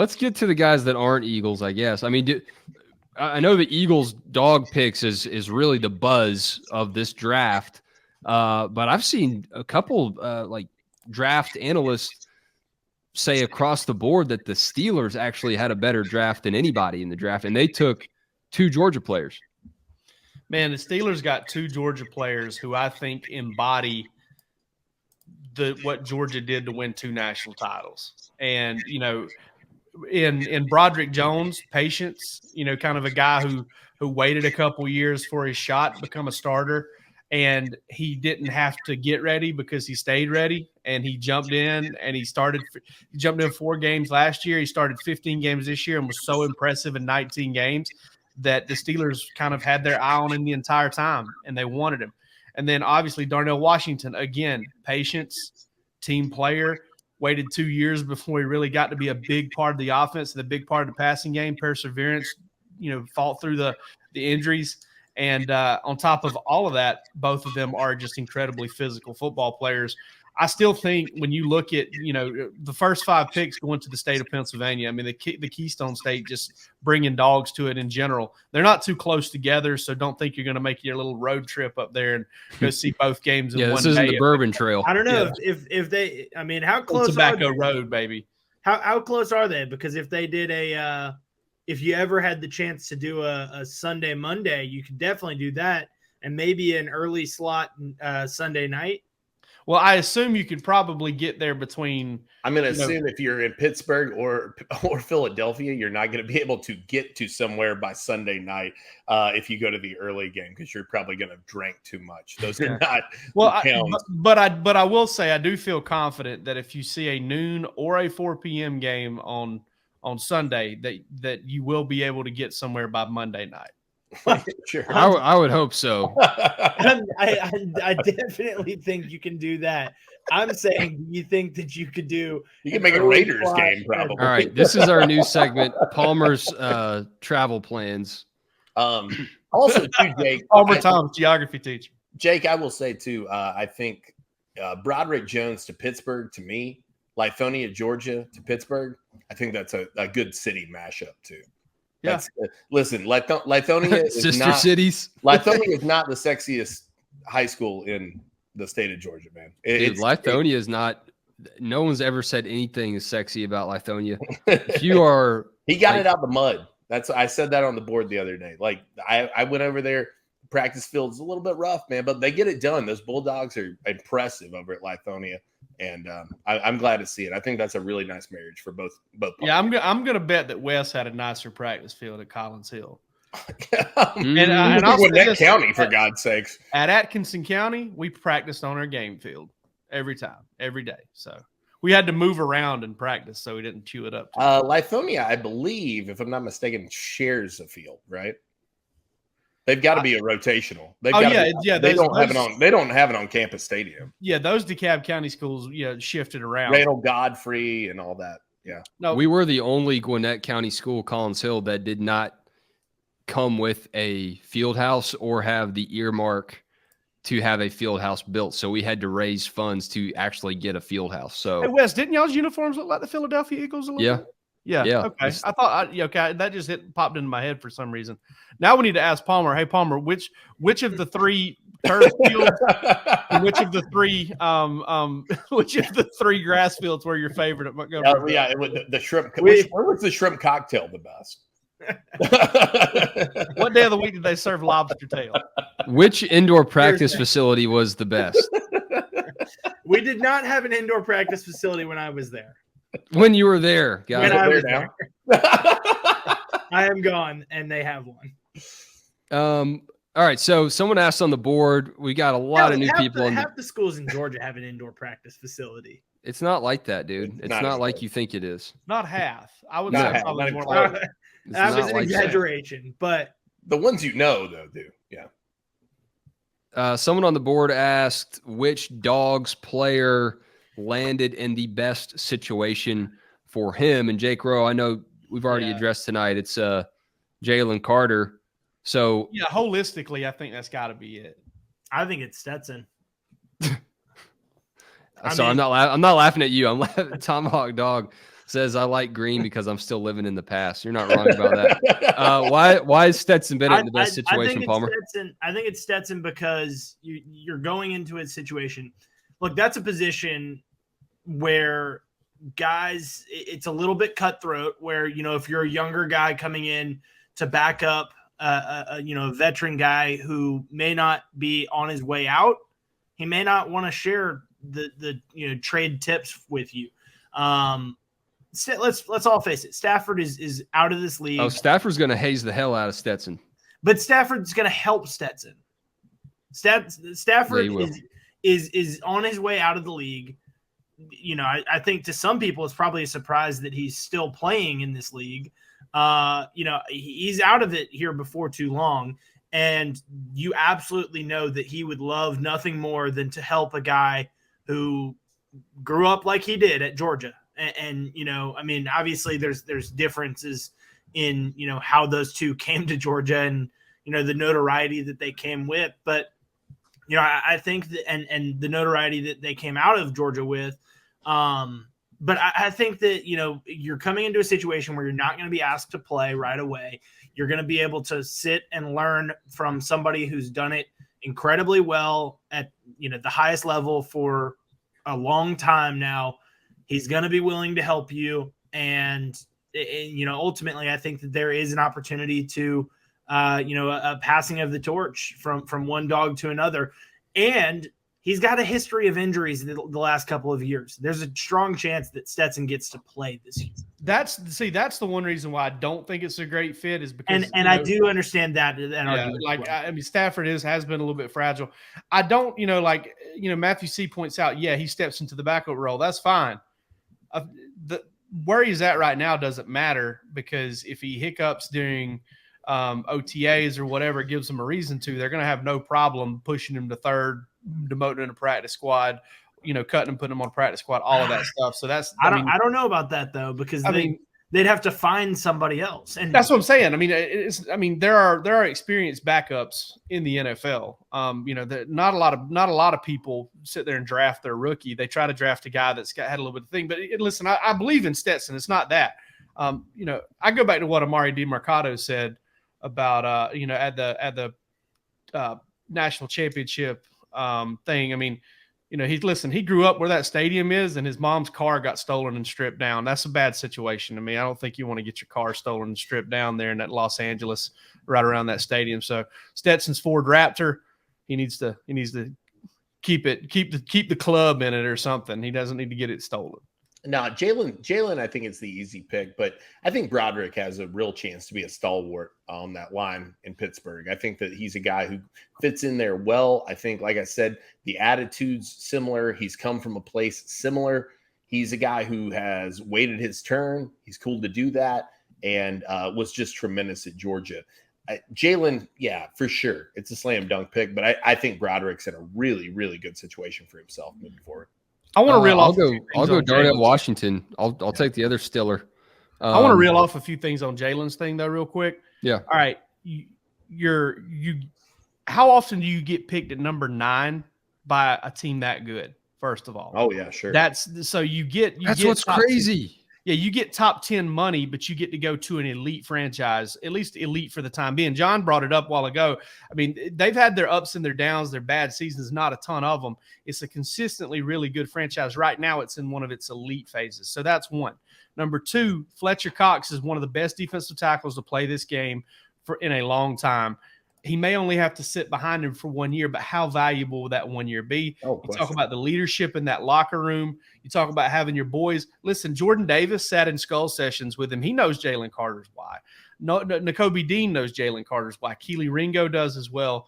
Let's get to the guys that aren't Eagles, I guess. I mean, I know the Eagles dog picks is really the buzz of this draft, but I've seen a couple like draft analysts say across the board that the Steelers actually had a better draft than anybody in the draft, and they took 2 Georgia players. Man, the Steelers got 2 Georgia players who I think embody what Georgia did to win 2 national titles. And, you know, in Broderick Jones, patience, you know, kind of a guy who waited a couple years for his shot to become a starter, and he didn't have to get ready because he stayed ready, and he jumped in and he jumped in 4 games last year. He started 15 games this year and was so impressive in 19 games that the Steelers kind of had their eye on him the entire time, and they wanted him. And then obviously Darnell Washington, again, patience, team player, waited 2 years before he really got to be a big part of the offense, the big part of the passing game, perseverance, you know, fought through the injuries. And on top of all of that, both of them are just incredibly physical football players. I still think when you look at, you know, the first 5 picks going to the state of Pennsylvania, I mean, the Keystone State just bringing dogs to it in general. They're not too close together, so don't think you're going to make your little road trip up there and go see both games in one day. This isn't the Bourbon Trail. I don't know if they – I mean, how close Tobacco are they? Road, baby. How close are they? Because if they did if you ever had the chance to do a Sunday, Monday, you could definitely do that, and maybe an early slot Sunday night. Well, I assume you could probably get there between. I'm going to assume if you're in Pittsburgh or Philadelphia, you're not going to be able to get to somewhere by Sunday night if you go to the early game, because you're probably going to drink too much. Those are not. Well, but I will say I do feel confident that if you see a noon or a 4 p.m. game on Sunday, that you will be able to get somewhere by Monday night. Sure. I would hope so. I definitely think you can do that. I'm saying, you think that you could do? You can make a Raiders game, probably. All right, this is our new segment, Palmer's travel plans. Also, too, Jake, Palmer Tom's geography teacher. Jake, I will say too. I think Broderick Jones to Pittsburgh, to me, Lithonia, Georgia to Pittsburgh. I think that's a good city mashup too. Yeah. Listen, Lithonia is sister not, cities. Lithonia is not the sexiest high school in the state of Georgia, man. Lithonia is not. No one's ever said anything sexy about Lithonia. If you are, he got it out the mud. I said that on the board the other day. Like I went over there. Practice field's a little bit rough, man, but they get it done. Those Bulldogs are impressive over at Lithonia, and I'm glad to see it. I think that's a really nice marriage for both. Yeah, I'm going to bet that Wes had a nicer practice field at Collins Hill. and also Gwinnett County, for God's sakes. At Atkinson County, we practiced on our game field every time, every day. So we had to move around and practice so we didn't chew it up. Lithonia, I believe, if I'm not mistaken, shares a field, right? They've got to be a rotational. They don't have it on campus stadium. Yeah, those DeKalb County schools, shifted around. Randall Godfrey and all that. Yeah. No, we were the only Gwinnett County school, Collins Hill, that did not come with a field house or have the earmark to have a field house built. So we had to raise funds to actually get a field house. So, hey, Wes, didn't y'all's uniforms look like the Philadelphia Eagles a little bit? Yeah. Okay. I thought, okay, that just popped into my head for some reason. Now we need to ask Palmer. Hey, Palmer, which of the 3 turf fields, and which of the 3 grass fields were your favorite at Montgomery? Yeah, the shrimp. Where was the shrimp cocktail the best? What day of the week did they serve lobster tail? Which indoor practice facility was the best? We did not have an indoor practice facility when I was there. When you were there, guys. When I was there. I am gone, and they have one. All right, so someone asked on the board. We got a lot of new people. Half the schools in Georgia have an indoor practice facility. It's not like that, dude. It's not like you think it is. Not half. I would say probably more like that. That was an exaggeration, but the ones you know, though, do. Yeah. Someone on the board asked which Dogs player landed in the best situation for him. And Jake Rowe, I know we've already addressed tonight. It's Jalen Carter. So yeah, holistically, I think that's got to be it. I think it's Stetson. I'm not laughing at you. I'm laughing at Tomahawk Dog. says, I like green because I'm still living in the past. You're not wrong about that. Why is Stetson Bennett in the best situation, Palmer? I think it's Stetson because you're going into a situation. Look, that's a position where guys, it's a little bit cutthroat where, if you're a younger guy coming in to back up a veteran guy who may not be on his way out, he may not want to share the trade tips with you. Let's all face it. Stafford is out of this league. Oh, Stafford's going to haze the hell out of Stetson. But Stafford's going to help Stetson. Stafford is on his way out of the league. I think to some people it's probably a surprise that he's still playing in this league. He's out of it here before too long. And you absolutely know that he would love nothing more than to help a guy who grew up like he did at Georgia. And obviously there's differences in, how those two came to Georgia and, the notoriety that they came with. But, I think that, and the notoriety that they came out of Georgia with. But I think that, you're coming into a situation where you're not going to be asked to play right away. You're going to be able to sit and learn from somebody who's done it incredibly well at, the highest level for a long time now. He's going to be willing to help you. And ultimately, I think that there is an opportunity to, a passing of the torch from one dog to another. And he's got a history of injuries the last couple of years. There's a strong chance that Stetson gets to play this year. That's the one reason why I don't think it's a great fit is because I do understand that argument. Like Stafford has been a little bit fragile. I don't, Matthew C points out, he steps into the backup role. That's fine. Where he's at right now doesn't matter because if he hiccups during OTAs or whatever gives them a reason to, they're going to have no problem pushing him to third, demoting him to practice squad, cutting him, putting him on practice squad, all of that stuff. So that's I don't know about that though because they'd have to find somebody else, and that's what I'm saying. There are experienced backups in the NFL. Not a lot of people sit there and draft their rookie. They try to draft a guy that's had a little bit of thing. But listen, I believe in Stetson. It's not that. I go back to what Amari DiMercato said about at the national championship thing. He grew up where that stadium is and his mom's car got stolen and stripped down. That's a bad situation. I don't think you want to get your car stolen and stripped down there in that Los Angeles, right around that stadium. So Stetson's Ford Raptor. He needs to keep the club in it or something. He doesn't need to get it stolen. No, Jalen, I think it's the easy pick, but I think Broderick has a real chance to be a stalwart on that line in Pittsburgh. I think that he's a guy who fits in there well. I think, like I said, the attitude's similar. He's come from a place similar. He's a guy who has waited his turn. He's cool to do that and was just tremendous at Georgia. Jalen, yeah, for sure. It's a slam dunk pick, but I think Broderick's in a really, really good situation for himself moving forward. I want to reel off. I'll go Darnell Washington. I'll take the other Stiller. I want to reel off a few things on Jalen's thing though, real quick. Yeah. All right. How often do you get picked at number 9 by a team that good? First of all. Oh yeah, sure. That's what's crazy. Yeah, you get top 10 money, but you get to go to an elite franchise, at least elite for the time being. John brought it up a while ago. They've had their ups and their downs, their bad seasons, not a ton of them. It's a consistently really good franchise. Right now, it's in one of its elite phases. So that's one. Number 2, Fletcher Cox is one of the best defensive tackles to play this game in a long time. He may only have to sit behind him for 1 year, but how valuable will that 1 year be? You talk about the leadership in that locker room. You talk about having your boys. Listen, Jordan Davis sat in skull sessions with him. He knows Jalen Carter's why. Nakobe Dean knows Jalen Carter's why. Keely Ringo does as well.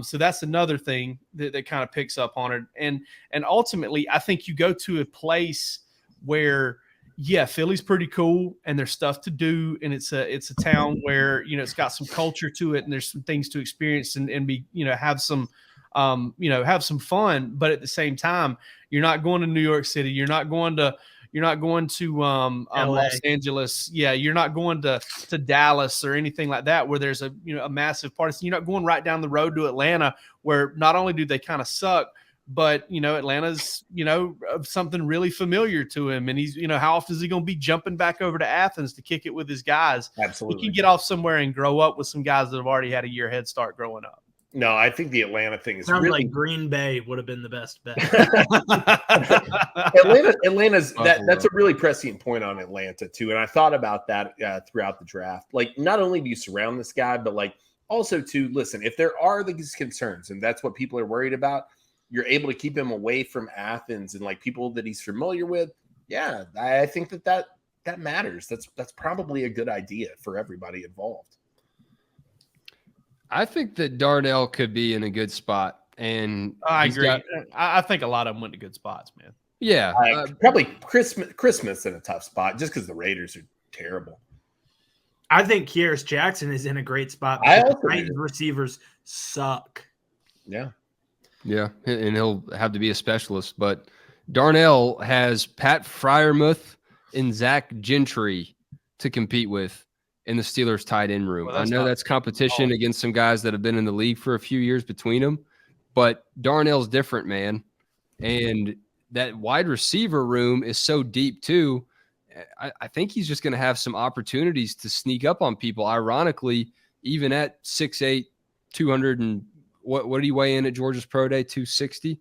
So that's another thing that kind of picks up on it. And ultimately, I think you go to a place where – yeah, Philly's pretty cool and there's stuff to do. And it's a town where, it's got some culture to it and there's some things to experience and be, have some fun. But at the same time, you're not going to New York City. You're not going to Los Angeles. Yeah. You're not going to Dallas or anything like that, where there's a massive party. You're not going right down the road to Atlanta, where not only do they kind of suck, but Atlanta's something really familiar to him, and he's how often is he going to be jumping back over to Athens to kick it with his guys? Absolutely, he can get off somewhere and grow up with some guys that have already had a year head start growing up. No, I think the Atlanta thing is sounds really like Green Bay would have been the best bet. Atlanta's that's a really prescient point on Atlanta too, and I thought about that throughout the draft. Like, not only do you surround this guy, but like also to listen if there are these concerns, and that's what people are worried about. You're able to keep him away from Athens and like people that he's familiar with. Yeah, I think that matters. That's probably a good idea for everybody involved. I think that Darnell could be in a good spot, and I agree. I think a lot of them went to good spots, man. Yeah, probably Christmas in a tough spot just because the Raiders are terrible. I think Kieris Jackson is in a great spot. The Titans receivers suck. Yeah, and he'll have to be a specialist. But Darnell has Pat Freiermuth and Zach Gentry to compete with in the Steelers tight end room. Well, I know that's competition against some guys that have been in the league for a few years between them, but Darnell's different, man. And that wide receiver room is so deep too. I think he's just going to have some opportunities to sneak up on people. Ironically, even at 6'8", 200 and what did he weigh in at Georgia's Pro Day? 260?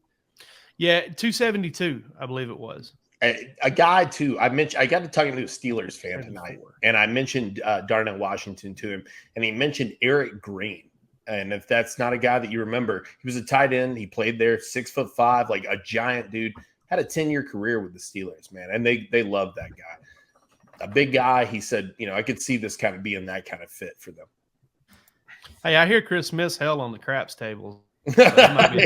Yeah, 272, I believe it was. A guy too. I got to talking to a Steelers fan tonight, and I mentioned Darnell Washington to him, and he mentioned Eric Green. And if that's not a guy that you remember, he was a tight end. He played there, 6'5", like a giant dude. Had a 10-year career with the Steelers, man, and they loved that guy. A big guy. He said, I could see this kind of being that kind of fit for them. Hey, I hear Chris Smith's hell on the craps table. So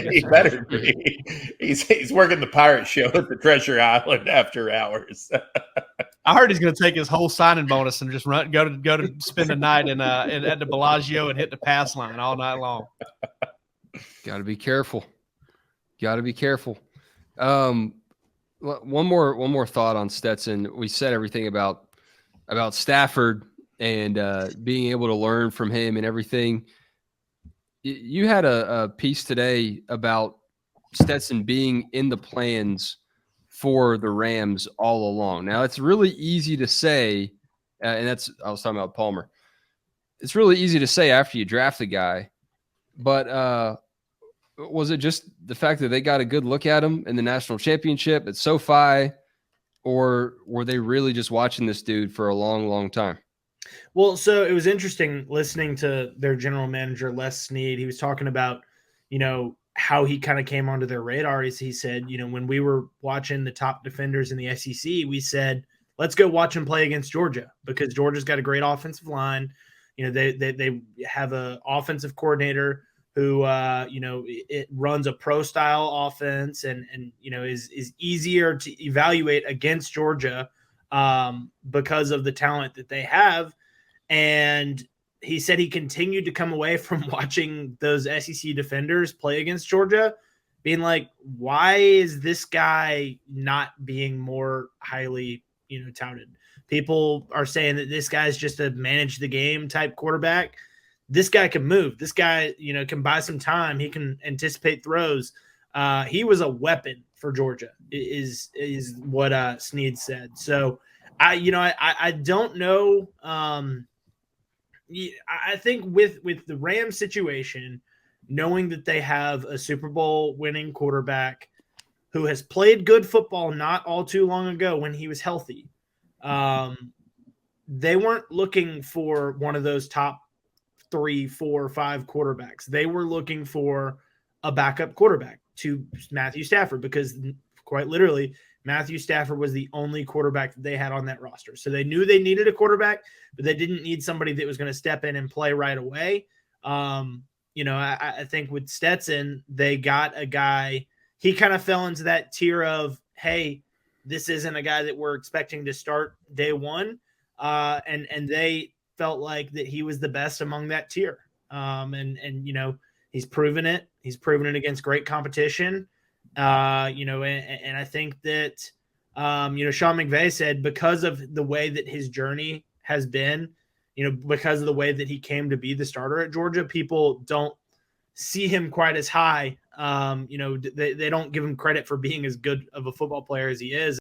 he better be. He's working the pirate show at the Treasure Island after hours. I heard he's going to take his whole signing bonus and just go to spend the night at the Bellagio and hit the pass line all night long. Got to be careful. One more thought on Stetson. We said everything about Stafford and being able to learn from him and everything. You had a piece today about Stetson being in the plans for the Rams all along. Now, it's really easy to say, and I was talking about Palmer. It's really easy to say after you draft the guy, but was it just the fact that they got a good look at him in the national championship at SoFi, or were they really just watching this dude for a long, long time? Well, so it was interesting listening to their general manager, Les Snead. He was talking about, how he kind of came onto their radar. He said, when we were watching the top defenders in the SEC, we said, let's go watch him play against Georgia because Georgia's got a great offensive line. They have an offensive coordinator who, it runs a pro style offense and is easier to evaluate against Georgia because of the talent that they have. And he said he continued to come away from watching those SEC defenders play against Georgia, being like, why is this guy not being more highly, touted? People are saying that this guy's just a manage the game type quarterback. This guy can move. This guy, can buy some time. He can anticipate throws. He was a weapon for Georgia is what Snead said. So I don't know. I think with the Rams situation, knowing that they have a Super Bowl winning quarterback who has played good football not all too long ago when he was healthy, they weren't looking for one of those top 3, 4, 5 quarterbacks. They were looking for a backup quarterback to Matthew Stafford because quite literally Matthew Stafford was the only quarterback that they had on that roster. So they knew they needed a quarterback, but they didn't need somebody that was going to step in and play right away. I think with Stetson, they got a guy, he kind of fell into that tier of, hey, this isn't a guy that we're expecting to start day one. And they felt like that he was the best among that tier. He's proven it. He's proven it against great competition. And I think that, Sean McVay said because of the way that his journey has been, because of the way that he came to be the starter at Georgia, people don't see him quite as high You know, they don't give him credit for being as good of a football player as he is.